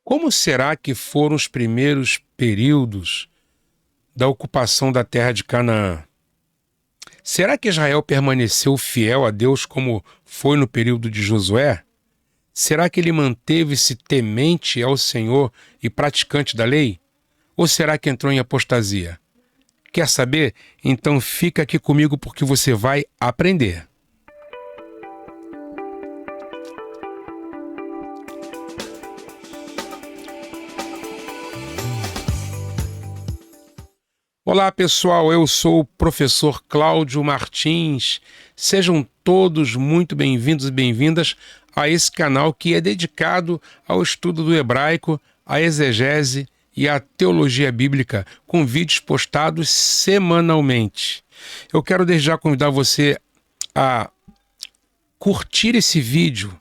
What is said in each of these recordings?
Como será que foram os primeiros períodos da ocupação da terra de Canaã? Será que Israel permaneceu fiel a Deus como foi no período de Josué? Será que ele manteve-se temente ao Senhor e praticante da lei? Ou será que entrou em apostasia? Quer saber? Então fica aqui comigo porque você vai aprender. Olá pessoal, eu sou o professor Cláudio Martins. Sejam todos muito bem-vindos e bem-vindas a esse canal que é dedicado ao estudo do hebraico, à exegese e à teologia bíblica, com vídeos postados semanalmente. Eu quero desde já convidar você a curtir esse vídeo,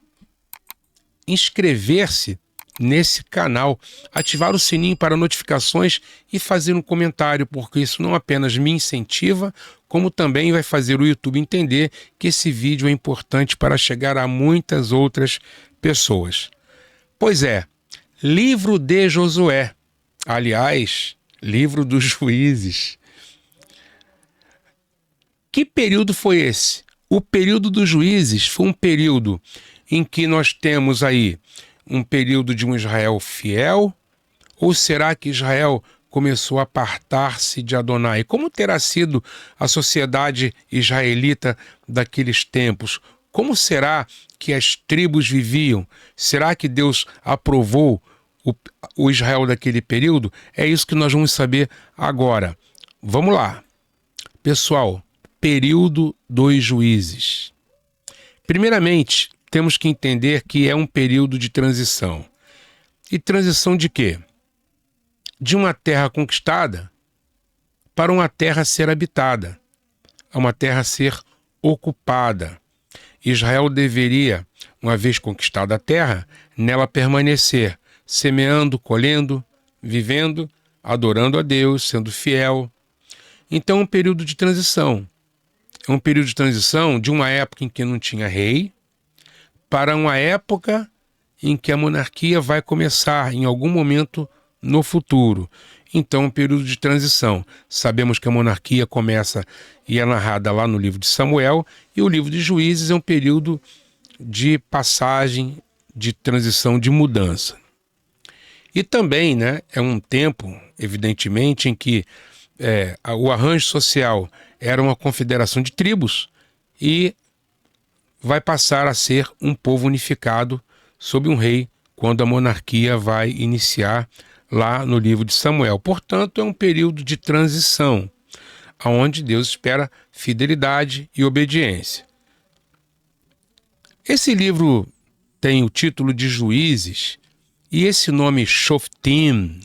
inscrever-se nesse canal, ativar o sininho para notificações e fazer um comentário, porque isso não apenas me incentiva, como também vai fazer o YouTube entender que esse vídeo é importante para chegar a muitas outras pessoas. Pois é, livro de Josué, aliás, livro dos Juízes. Que período foi esse? O período dos Juízes foi um período em que nós temos aí um período de um Israel fiel? Ou será que Israel começou a apartar-se de Adonai? Como terá sido a sociedade israelita daqueles tempos? Como será que as tribos viviam? Será que Deus aprovou o Israel daquele período? É isso que nós vamos saber agora. Vamos lá. Pessoal, período dos Juízes. Primeiramente, temos que entender que é um período de transição. E transição de quê? De uma terra conquistada para uma terra ser habitada, a uma terra ser ocupada. Israel deveria, uma vez conquistada a terra, nela permanecer, semeando, colhendo, vivendo, adorando a Deus, sendo fiel. Então é um período de transição. É um período de transição de uma época em que não tinha rei, para uma época em que a monarquia vai começar em algum momento no futuro. Então, um período de transição. Sabemos que a monarquia começa e é narrada lá no livro de Samuel, e o livro de Juízes é um período de passagem, de transição, de mudança. E também, é um tempo, evidentemente, em que o arranjo social era uma confederação de tribos e vai passar a ser um povo unificado sob um rei quando a monarquia vai iniciar lá no livro de Samuel. Portanto, é um período de transição, onde Deus espera fidelidade e obediência. Esse livro tem o título de Juízes, e esse nome Shoftim,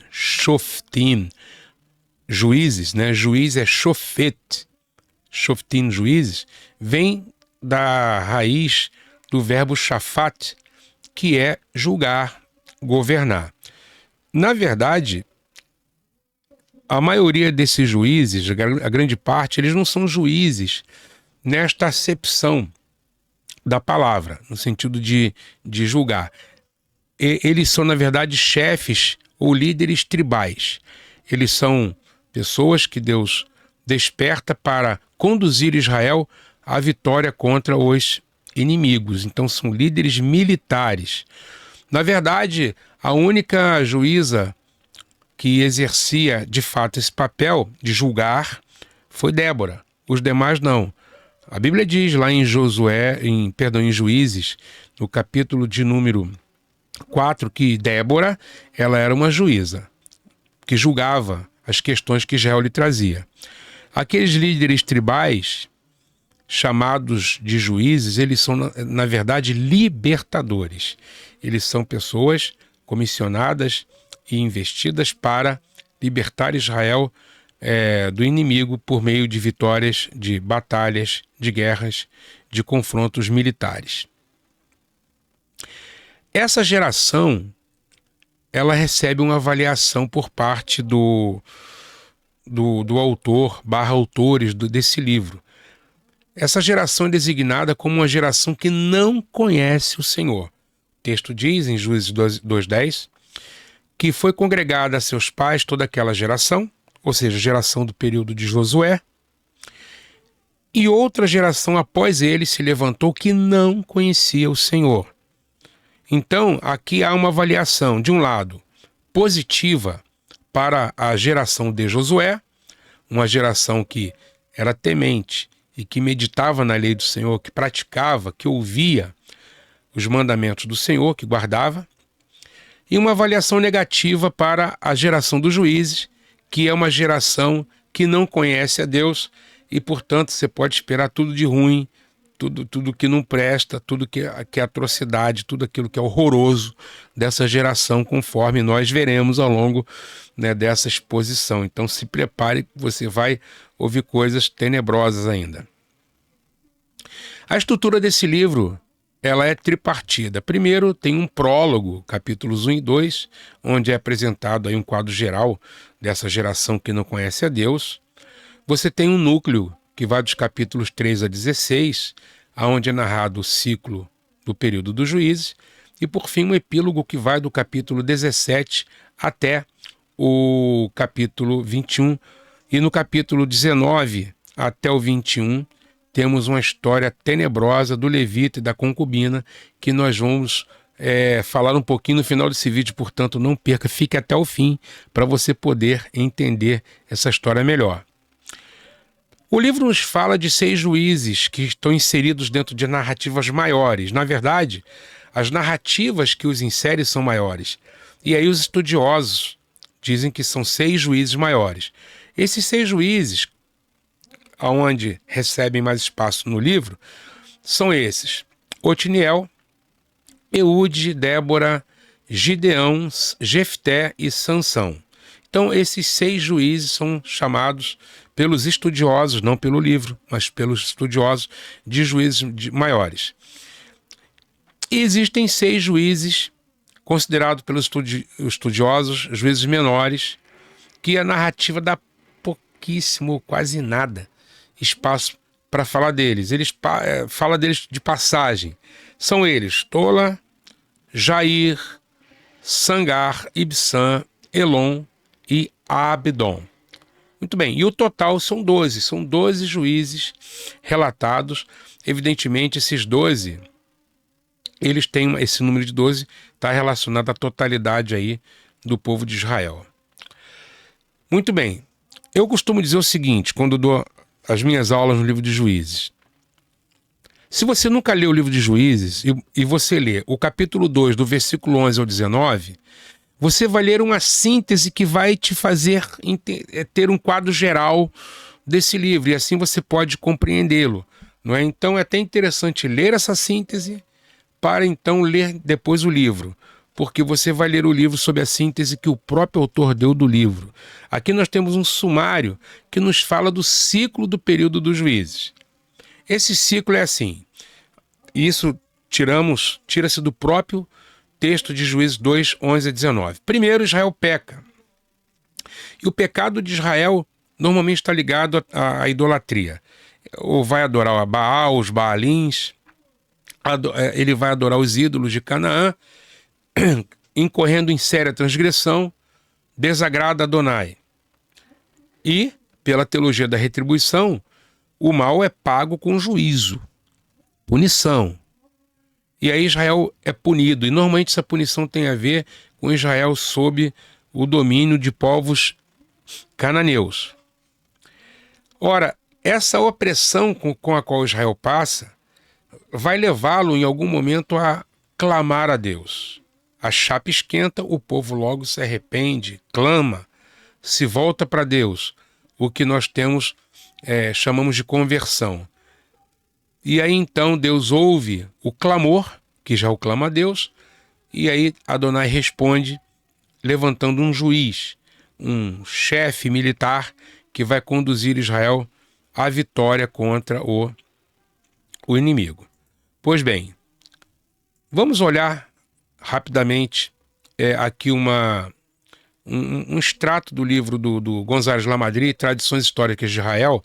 juízes, juiz é Shofet, Shoftim, juízes, vem da raiz do verbo shafat, que é julgar, governar. Na verdade, a maioria desses juízes, a grande parte, eles não são juízes nesta acepção da palavra, no sentido de julgar. Eles são, na verdade, chefes ou líderes tribais. Eles são pessoas que Deus desperta para conduzir Israel à vitória contra os inimigos. Então são líderes militares. Na verdade, a única juíza que exercia de fato esse papel de julgar foi Débora. Os demais não. A Bíblia diz lá em em Juízes, no capítulo de número 4, que Débora, ela era uma juíza que julgava as questões que Israel lhe trazia. Aqueles líderes tribais chamados de juízes, eles são, na verdade, libertadores. Eles são pessoas comissionadas e investidas para libertar Israel do inimigo por meio de vitórias, de batalhas, de guerras, de confrontos militares. Essa geração, ela recebe uma avaliação por parte do autor, autores desse livro. Essa geração é designada como uma geração que não conhece o Senhor. O texto diz, em Juízes 2:10, que foi congregada a seus pais toda aquela geração, ou seja, geração do período de Josué, e outra geração após ele se levantou que não conhecia o Senhor. Então, aqui há uma avaliação, de um lado, positiva para a geração de Josué, uma geração que era temente e que meditava na lei do Senhor, que praticava, que ouvia os mandamentos do Senhor, que guardava, e uma avaliação negativa para a geração dos juízes, que é uma geração que não conhece a Deus e, portanto, você pode esperar tudo de ruim, tudo que não presta, tudo que é atrocidade, tudo aquilo que é horroroso dessa geração, conforme nós veremos ao longo, né, dessa exposição. Então se prepare, você vai ouvir coisas tenebrosas ainda. A estrutura desse livro, ela é tripartida. Primeiro tem um prólogo, capítulos 1 e 2, onde é apresentado aí um quadro geral dessa geração que não conhece a Deus. Você tem um núcleo que vai dos capítulos 3 a 16, onde é narrado o ciclo do período dos juízes, e por fim um epílogo que vai do capítulo 17 até o capítulo 21, e no capítulo 19 até o 21 temos uma história tenebrosa do levita e da concubina, que nós vamos falar um pouquinho no final desse vídeo, portanto não perca, fique até o fim para você poder entender essa história melhor. O livro nos fala de 6 juízes que estão inseridos dentro de narrativas maiores. Na verdade, as narrativas que os inserem são maiores. E aí os estudiosos dizem que são 6 juízes maiores. Esses 6 juízes, aonde recebem mais espaço no livro, são esses: Otiniel, Eude, Débora, Gideão, Jefté e Sansão. Então esses 6 juízes são chamados pelos estudiosos, não pelo livro, mas pelos estudiosos, de juízes maiores. E existem 6 juízes considerados pelos estudiosos juízes menores, que a narrativa dá pouquíssimo, quase nada, espaço para falar deles. Eles fala deles de passagem. São eles: Tola, Jair, Sangar, Ibsã, Elon e Abdon. Muito bem, e o total são 12, juízes relatados. Evidentemente, esses 12, eles têm esse número de 12, está relacionado à totalidade aí do povo de Israel. Muito bem, eu costumo dizer o seguinte, quando dou as minhas aulas no livro de Juízes: se você nunca leu o livro de Juízes e você lê o capítulo 2, do versículo 11 ao 19, você vai ler uma síntese que vai te fazer ter um quadro geral desse livro, e assim você pode compreendê-lo, não é? Então é até interessante ler essa síntese para então ler depois o livro, porque você vai ler o livro sob a síntese que o próprio autor deu do livro. Aqui nós temos um sumário que nos fala do ciclo do período dos juízes. Esse ciclo é assim, isso tira-se do próprio texto de Juízes 2, 11 a 19. Primeiro, Israel peca. E o pecado de Israel normalmente está ligado à idolatria. Ou vai adorar a Baal, os Baalins, ele vai adorar os ídolos de Canaã, incorrendo em séria transgressão, desagrada a Adonai. E, pela teologia da retribuição, o mal é pago com juízo, punição. E aí Israel é punido, e normalmente essa punição tem a ver com Israel sob o domínio de povos cananeus. Ora, essa opressão com a qual Israel passa vai levá-lo em algum momento a clamar a Deus. A chapa esquenta, o povo logo se arrepende, clama, se volta para Deus, o que nós chamamos de conversão. E aí então Deus ouve o clamor, que já o clama a Deus, e aí Adonai responde levantando um juiz, um chefe militar que vai conduzir Israel à vitória contra o inimigo. Pois bem, vamos olhar rapidamente aqui um extrato do livro do González Lamadrid, Tradições Históricas de Israel.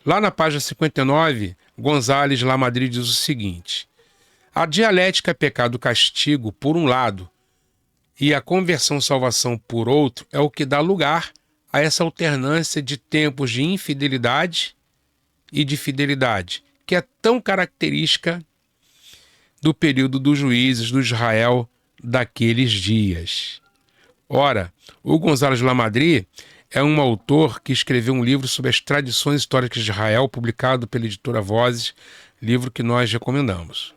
Lá na página 59, González Lamadrid diz o seguinte: a dialética pecado-castigo, por um lado, E a conversão salvação por outro é o que dá lugar a essa alternância de tempos de infidelidade e de fidelidade, que é tão característica do período dos juízes do Israel daqueles dias. Ora, o Gonzalo de Lamadrid é um autor que escreveu um livro sobre as tradições históricas de Israel, publicado pela editora Vozes, livro que nós recomendamos.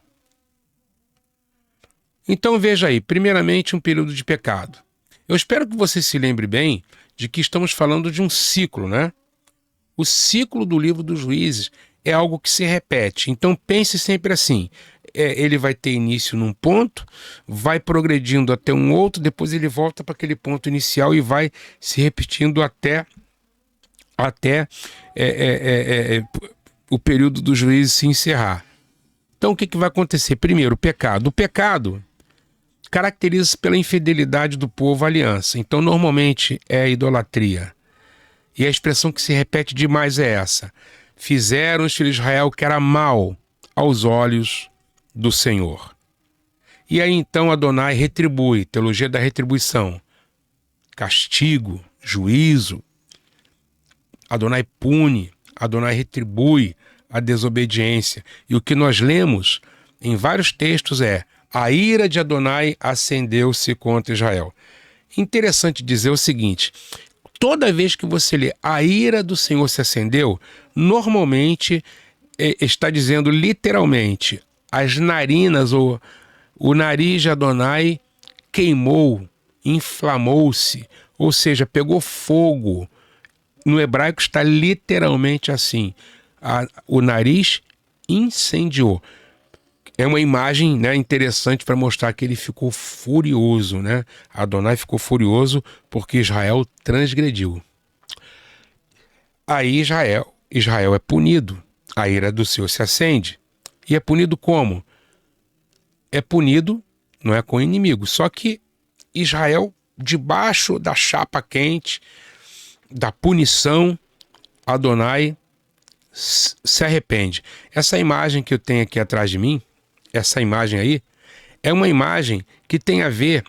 Então veja aí, primeiramente um período de pecado. Eu espero que você se lembre bem de que estamos falando de um ciclo, né? O ciclo do livro dos Juízes é algo que se repete. Então pense sempre assim, ele vai ter início num ponto, vai progredindo até um outro, depois ele volta para aquele ponto inicial e vai se repetindo até o período dos Juízes se encerrar. Então o que vai acontecer? Primeiro, o pecado. O pecado caracteriza-se pela infidelidade do povo à aliança. Então, normalmente é a idolatria. E a expressão que se repete demais é essa: fizeram os filhos de Israel que era mal aos olhos do Senhor. E aí então Adonai retribui, teologia da retribuição, castigo, juízo. Adonai pune, Adonai retribui a desobediência. E o que nós lemos em vários textos é: a ira de Adonai acendeu-se contra Israel. Interessante dizer o seguinte: toda vez que você lê a ira do Senhor se acendeu, normalmente está dizendo literalmente, as narinas ou o nariz de Adonai queimou, inflamou-se, ou seja, pegou fogo. No hebraico está literalmente assim, o nariz incendiou. É uma imagem, né, interessante para mostrar que ele ficou furioso, né? Adonai ficou furioso porque Israel transgrediu. Aí Israel é punido. A ira do Senhor se acende. E é punido como? É punido, não é com inimigo. Só que Israel, debaixo da chapa quente, da punição, Adonai se arrepende. Essa imagem que eu tenho aqui atrás de mim, essa imagem aí, é uma imagem que tem a ver,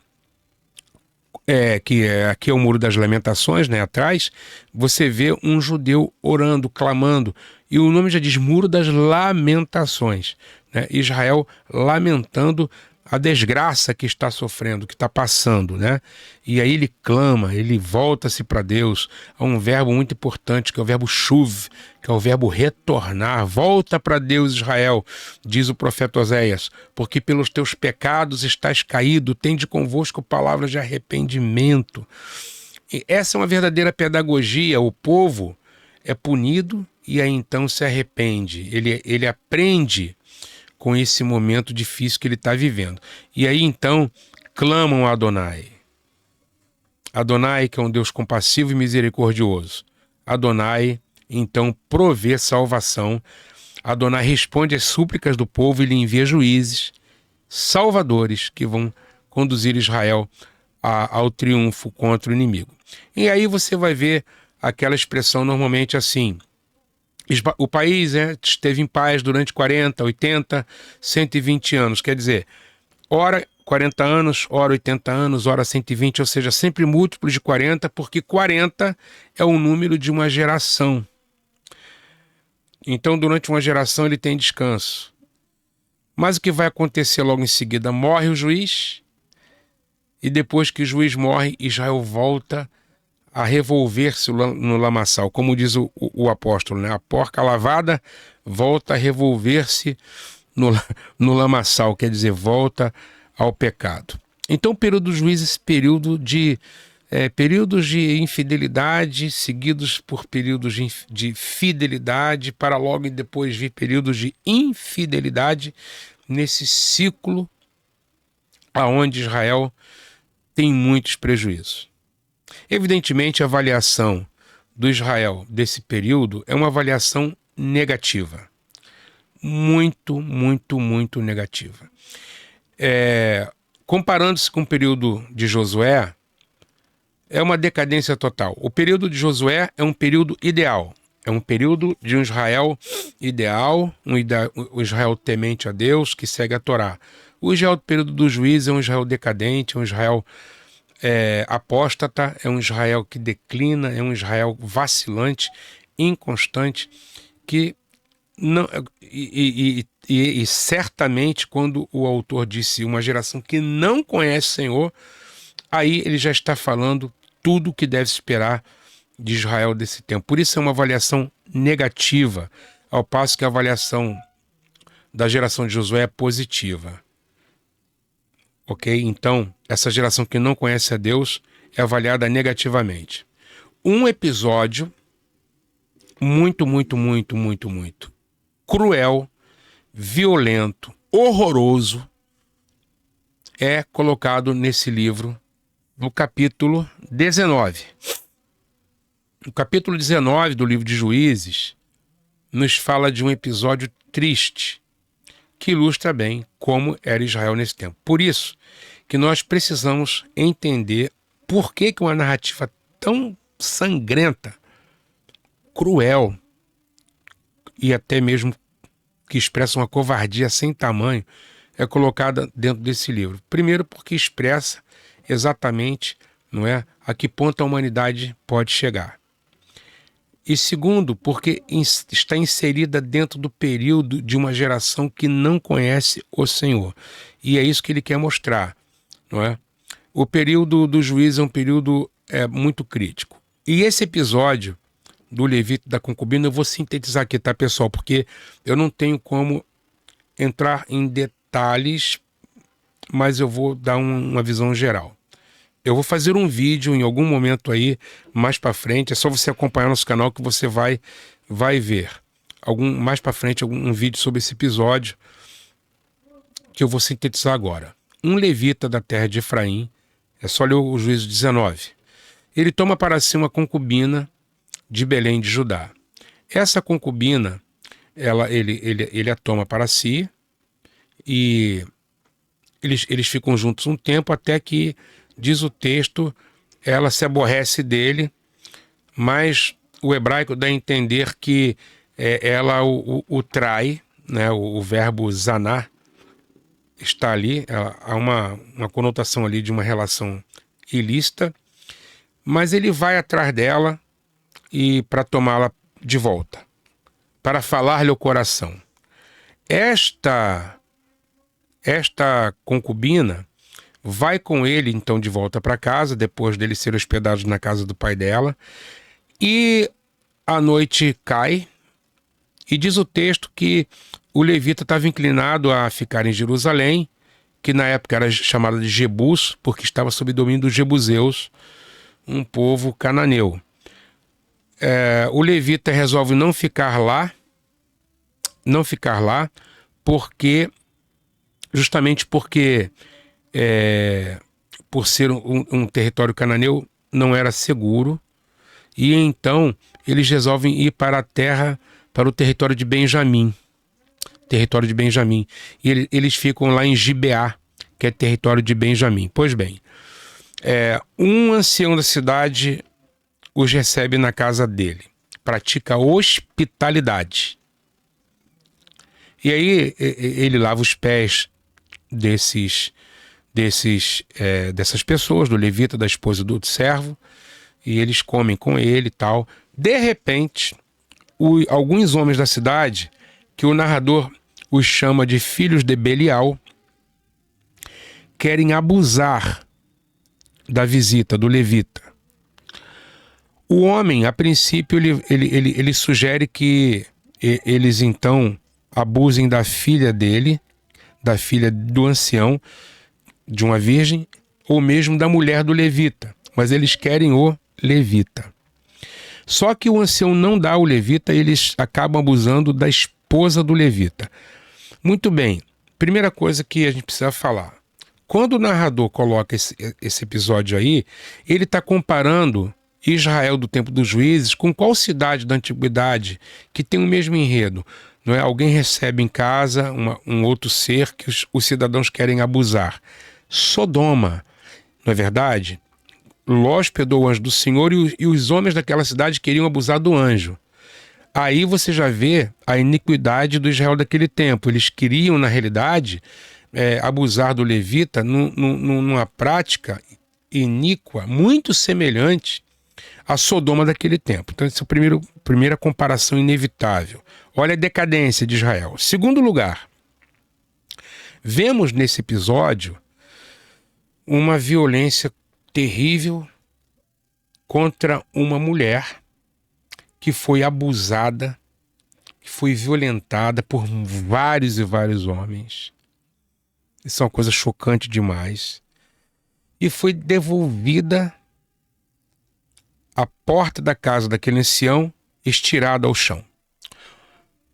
aqui é o Muro das Lamentações, né, atrás, você vê um judeu orando, clamando, e o nome já diz Muro das Lamentações, né, Israel lamentando a desgraça que está sofrendo, que está passando, né? E aí ele clama, ele volta-se para Deus. Há um verbo muito importante, que é o verbo shuv, que é o verbo retornar. Volta para Deus, Israel, diz o profeta Oséias, porque pelos teus pecados estás caído, tende convosco palavras de arrependimento. E essa é uma verdadeira pedagogia. O povo é punido e aí então se arrepende. Ele aprende com esse momento difícil que ele está vivendo. E aí então clamam a Adonai. Adonai, que é um Deus compassivo e misericordioso. Adonai então provê salvação. Adonai responde às súplicas do povo e lhe envia juízes, salvadores, que vão conduzir Israel ao triunfo contra o inimigo. E aí você vai ver aquela expressão normalmente assim: o país esteve em paz durante 40, 80, 120 anos. Quer dizer, ora 40 anos, ora 80 anos, ora 120, ou seja, sempre múltiplos de 40, porque 40 é o número de uma geração. Então, durante uma geração ele tem descanso. Mas o que vai acontecer logo em seguida? Morre o juiz, e depois que o juiz morre, Israel volta a revolver-se no lamaçal, como diz o apóstolo, né? A porca lavada volta a revolver-se no lamaçal, quer dizer, volta ao pecado. Então, o período dos juízes, períodos de infidelidade, seguidos por períodos de fidelidade, para logo depois vir períodos de infidelidade, nesse ciclo aonde Israel tem muitos prejuízos. Evidentemente, a avaliação do Israel desse período é uma avaliação negativa. Muito, muito, muito negativa. Comparando-se com o período de Josué, é uma decadência total. O período de Josué é um período ideal. É um período de um Israel ideal, um Israel temente a Deus, que segue a Torá. O Israel do período dos juízes é um Israel decadente, um Israel apóstata, é um Israel que declina, é um Israel vacilante, inconstante, que não, e certamente quando o autor disse uma geração que não conhece o Senhor, aí ele já está falando tudo o que deve esperar de Israel desse tempo. Por isso é uma avaliação negativa, ao passo que a avaliação da geração de Josué é positiva. Ok? Então, essa geração que não conhece a Deus é avaliada negativamente. Um episódio muito cruel, violento, horroroso, é colocado nesse livro, no capítulo 19. O capítulo 19 do livro de Juízes nos fala de um episódio triste, que ilustra bem como era Israel nesse tempo. Por isso que nós precisamos entender por que uma narrativa tão sangrenta, cruel e até mesmo que expressa uma covardia sem tamanho é colocada dentro desse livro. Primeiro porque expressa exatamente, não é, a que ponto a humanidade pode chegar. E segundo, porque está inserida dentro do período de uma geração que não conhece o Senhor. E é isso que ele quer mostrar, não é? O período do juízo é um período muito crítico. E esse episódio do levita da concubina eu vou sintetizar aqui, tá, pessoal? Porque eu não tenho como entrar em detalhes, mas eu vou dar uma visão geral. Eu vou fazer um vídeo em algum momento aí, mais para frente, é só você acompanhar nosso canal que você vai ver. Mais para frente, um vídeo sobre esse episódio que eu vou sintetizar agora. Um levita da terra de Efraim, é só ler o Juízo 19, ele toma para si uma concubina de Belém de Judá. Essa concubina, ele a toma para si e eles ficam juntos um tempo até que, diz o texto, ela se aborrece dele, mas o hebraico dá a entender que ela o trai, né? O verbo zanar está ali, há uma conotação ali de uma relação ilícita, mas ele vai atrás dela e para tomá-la de volta, para falar-lhe o coração. Esta concubina vai com ele, então, de volta para casa, depois dele ser hospedado na casa do pai dela, e a noite cai, e diz o texto que o levita estava inclinado a ficar em Jerusalém, que na época era chamada de Jebus, porque estava sob domínio dos jebuseus, um povo cananeu. O levita resolve não ficar lá, justamente porque por ser um território cananeu, não era seguro, e então eles resolvem ir para o território de Benjamim. E eles ficam lá em Gibeá, que é território de Benjamim. Pois bem, um ancião da cidade os recebe na casa dele, pratica hospitalidade. E aí ele lava os pés dessas pessoas, do levita, da esposa do servo, e eles comem com ele e tal. De repente, alguns homens da cidade, que o narrador os chama de filhos de Belial, querem abusar da visita do levita. O homem, a princípio, ele sugere que eles então abusem da filha dele, da filha do ancião, de uma virgem, ou mesmo da mulher do levita, mas eles querem o levita. Só que o ancião não dá o levita, eles acabam abusando da esposa do levita. Muito bem, primeira coisa que a gente precisa falar. Quando o narrador coloca esse episódio aí, ele está comparando Israel do tempo dos juízes com qual cidade da antiguidade que tem o mesmo enredo? Não é? Alguém recebe em casa um outro ser que os cidadãos querem abusar. Sodoma, não é verdade? Ló hospedou o anjo do Senhor e os homens daquela cidade queriam abusar do anjo. Aí você já vê a iniquidade do Israel daquele tempo. Eles queriam, na realidade, abusar do levita numa prática iníqua, muito semelhante a Sodoma daquele tempo. Então, essa é a primeira comparação inevitável. Olha a decadência de Israel. Segundo lugar, vemos nesse episódio uma violência terrível contra uma mulher que foi abusada, que foi violentada por vários e vários homens. Isso é uma coisa chocante demais. E foi devolvida à porta da casa daquele ancião, estirada ao chão.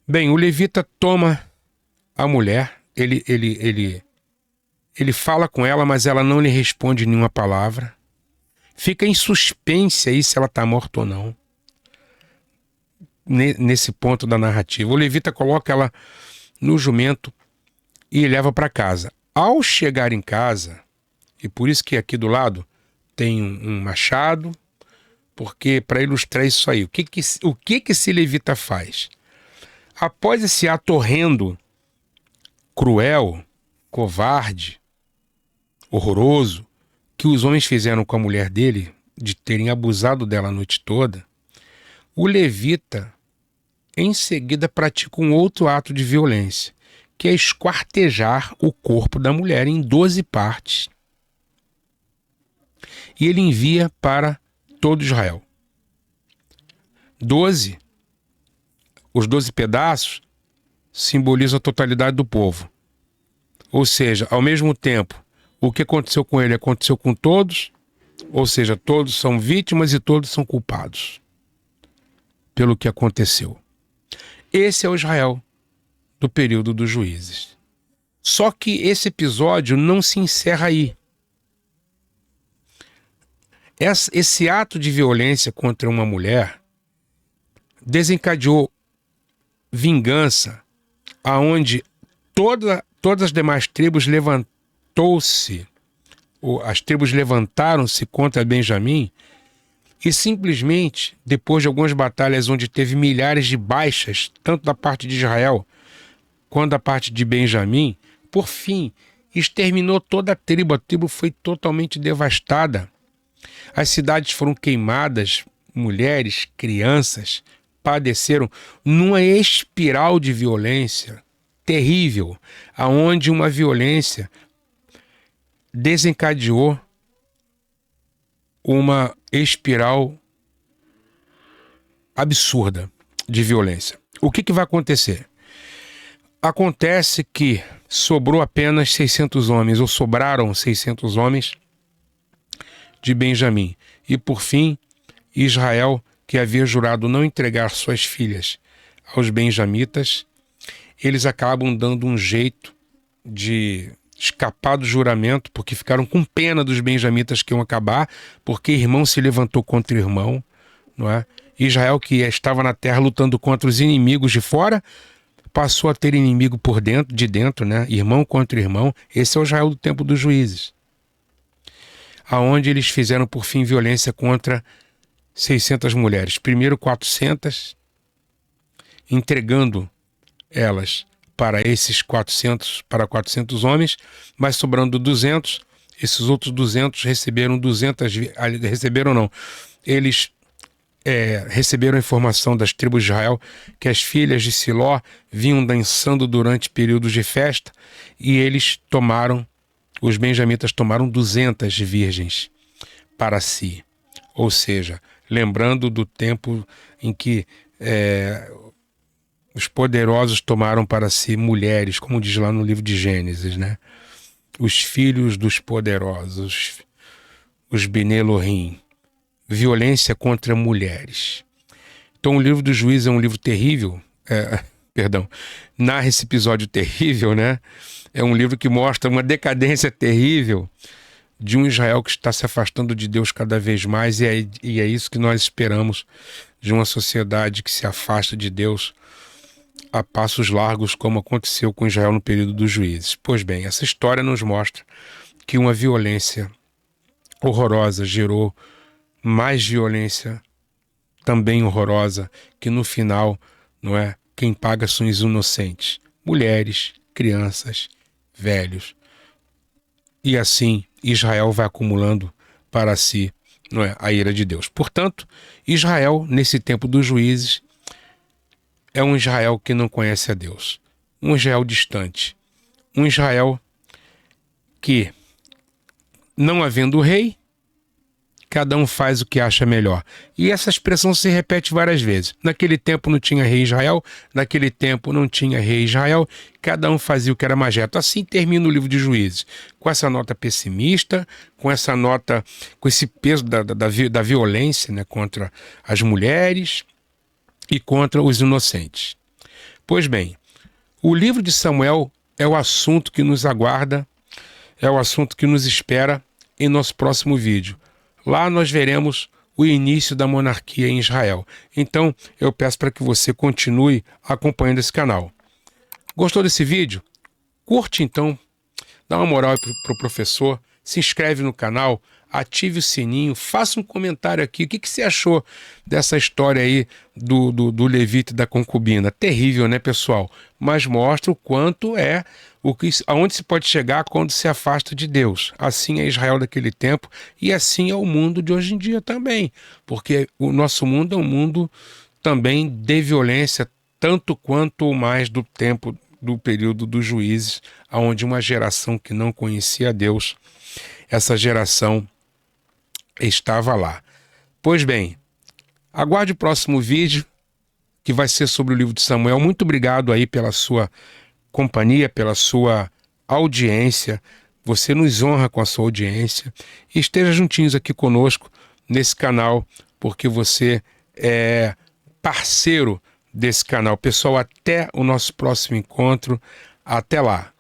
Bem, o levita toma a mulher, ele fala com ela, mas ela não lhe responde nenhuma palavra. Fica em suspense aí se ela está morta ou não. Nesse ponto da narrativa. O levita coloca ela no jumento e leva para casa. Ao chegar em casa, e por isso que aqui do lado tem um machado, porque para ilustrar isso aí, o que esse levita faz? Após esse ato horrendo, cruel, covarde, horroroso, que os homens fizeram com a mulher dele, de terem abusado dela a noite toda, o levita, em seguida, pratica um outro ato de violência, que é esquartejar o corpo da mulher em 12 partes. E ele envia para todo Israel. 12, os 12 pedaços simbolizam a totalidade do povo. Ou seja, ao mesmo tempo, o que aconteceu com ele aconteceu com todos, ou seja, todos são vítimas e todos são culpados pelo que aconteceu. Esse é o Israel do período dos juízes. Só que esse episódio não se encerra aí. Esse ato de violência contra uma mulher desencadeou vingança, aonde todas as demais tribos as tribos levantaram-se contra Benjamim e simplesmente, depois de algumas batalhas onde teve milhares de baixas, tanto da parte de Israel quanto da parte de Benjamim, por fim, exterminou toda a tribo foi totalmente devastada. As cidades foram queimadas, mulheres, crianças padeceram numa espiral de violência terrível, aonde uma violência desencadeou uma espiral absurda de violência. O que vai acontecer? Acontece que sobrou apenas 600 homens, ou sobraram 600 homens de Benjamim. E por fim, Israel, que havia jurado não entregar suas filhas aos benjamitas, eles acabam dando um jeito de escapar do juramento, porque ficaram com pena dos benjamitas que iam acabar, porque irmão se levantou contra irmão, não é? Israel, que estava na terra lutando contra os inimigos de fora, passou a ter inimigo de dentro, né? Irmão contra irmão. Esse é o Israel do tempo dos juízes, aonde eles fizeram por fim violência contra 600 mulheres. Primeiro 400, entregando elas para esses 400 homens, mas sobrando 200, esses outros 200 receberam 200, receberam não, eles receberam a informação das tribos de Israel que as filhas de Siló vinham dançando durante períodos de festa, e os benjamitas tomaram 200 virgens para si. Ou seja, lembrando do tempo em que os poderosos tomaram para si mulheres, como diz lá no livro de Gênesis, né? Os filhos dos poderosos, os Bnei Elohim. Violência contra mulheres. Então o livro do Juízes é um livro terrível, narra esse episódio terrível, né? É um livro que mostra uma decadência terrível de um Israel que está se afastando de Deus cada vez mais, e é isso que nós esperamos de uma sociedade que se afasta de Deus a passos largos, como aconteceu com Israel no período dos juízes. Pois bem, essa história nos mostra que uma violência horrorosa gerou mais violência também horrorosa, que no final, não é, quem paga são os inocentes, mulheres, crianças, velhos. E assim Israel vai acumulando para si, não é, a ira de Deus. Portanto, Israel, nesse tempo dos juízes, é um Israel que não conhece a Deus. Um Israel distante. Um Israel que, não havendo rei, cada um faz o que acha melhor. E essa expressão se repete várias vezes. Naquele tempo não tinha rei Israel, naquele tempo não tinha rei Israel, cada um fazia o que era mais reto. Assim termina o livro de Juízes, com essa nota pessimista, com essa nota, com esse peso da violência, né, contra as mulheres e contra os inocentes. Pois bem, o livro de Samuel é o assunto que nos aguarda, é o assunto que nos espera em nosso próximo vídeo. Lá nós veremos o início da monarquia em Israel. Então, eu peço para que você continue acompanhando esse canal. Gostou desse vídeo? Curte então, dá uma moral para o professor, se inscreve no canal, ative o sininho, faça um comentário aqui. O que você achou dessa história aí do levita e da concubina? Terrível, né, pessoal? Mas mostra o quanto é, aonde se pode chegar quando se afasta de Deus. Assim é Israel daquele tempo e assim é o mundo de hoje em dia também. Porque o nosso mundo é um mundo também de violência, tanto quanto ou mais do tempo do período dos juízes, onde uma geração que não conhecia Deus, essa geração estava lá. Pois bem, aguarde o próximo vídeo, que vai ser sobre o livro de Samuel. Muito obrigado aí pela sua companhia, pela sua audiência. Você nos honra com a sua audiência. E esteja juntinhos aqui conosco nesse canal, porque você é parceiro desse canal. Pessoal, até o nosso próximo encontro. Até lá.